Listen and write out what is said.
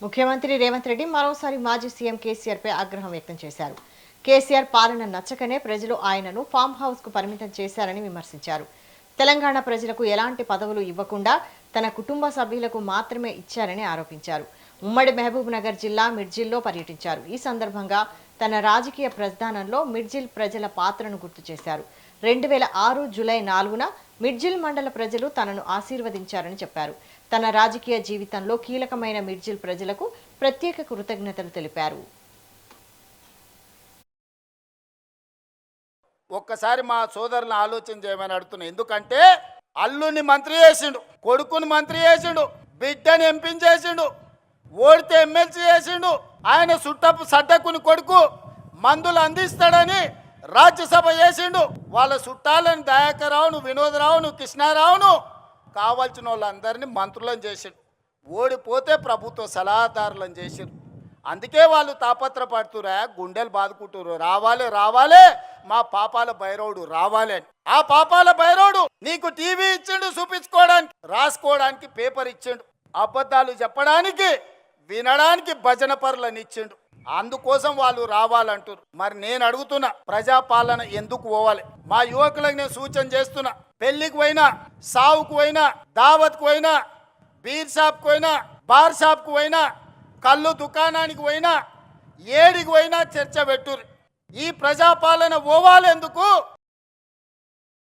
ముఖ్యమంత్రి రేవంత్ రెడ్డి మరోసారి మాజీ సీఎం కేసీఆర్ పై ఆగ్రహం వ్యక్తం చేశారు. కేసీఆర్ పాలన నచ్చకనే ప్రజలు ఆయనను ఫామ్ హౌస్ కు పరిమితం చేశారని విమర్శించారు. తెలంగాణ ప్రజలకు ఎలాంటి పదవులు ఇవ్వకుండా తన కుటుంబ సభ్యులకు మాత్రమే ఇచ్చారని ఆరోపించారు. ఉమ్మడి మహబూబ్ నగర్ జిల్లా మిర్జిల్లో పర్యటించారు. ఈ సందర్భంగా తన రాజకీయ ప్రస్థానంలో మిర్జిల్ ప్రజల పాత్రను గుర్తు చేశారు. 2006 జూలై 4న మిర్జిల్ మండల ప్రజలు తనను ఆశీర్వదించారని చెప్పారు. తన రాజకీయ జీవితంలో కీలకమైన మిర్జిల్ ప్రజలకు ప్రత్యేక కృతజ్ఞతలు తెలిపారు. ఒక్కసారి మా సోదరులను ఆలోచన చేయమని అడుగుతున్నా. ఎందుకంటే అల్లుని మంత్రి చేసిండు, కొడుకుని మంత్రి చేసిండు, బిడ్డని ఎంపీని చేసిండు, ఓడితే ఎమ్మెల్సీ చేసిండు. ఆయన సుట్టపు సడ్డకుని కొడుకు మందులు అందిస్తాడని రాజ్యసభ చేసిండు. వాళ్ళ చుట్టాలని దయాకర్రావును, వినోదరావును, కృష్ణారావును కావాల్సిన వాళ్ళందరినీ మంత్రులను చేసిండు. ఓడిపోతే ప్రభుత్వ సలహాదారులను చేసిండు. అందుకే వాళ్ళు తాపత్రపడుతురా, గుండెలు బాదుకుంటురు, రావాలి రావాలి మా పాపాల భైరవుడు రావాలి అని. ఆ పాపాల భైరవుడు నీకు టీవీ ఇచ్చిండు చూపించుకోవడానికి, రాసుకోవడానికి పేపర్ ఇచ్చిండు, అబద్ధాలు చెప్పడానికి వినడానికి భజన పరులను ఇచ్చిండు. అందుకోసం వాళ్ళు రావాలంటారు. మరి నేను అడుగుతున్నా, ప్రజాపాలన ఎందుకు పోవాలి? మా యువకులకు నేను సూచన చేస్తున్నా, పెళ్లికి పోయినా, సావుకు పోయినా, దావత్కు పోయినా, బీర్ షాప్కి పోయినా, బార్ షాప్కి పోయినా, కళ్ళు దుకాణానికి పోయినా, ఏడికి పోయినా చర్చ పెట్టుర్రు. ఈ ప్రజాపాలన పోవాలి ఎందుకు?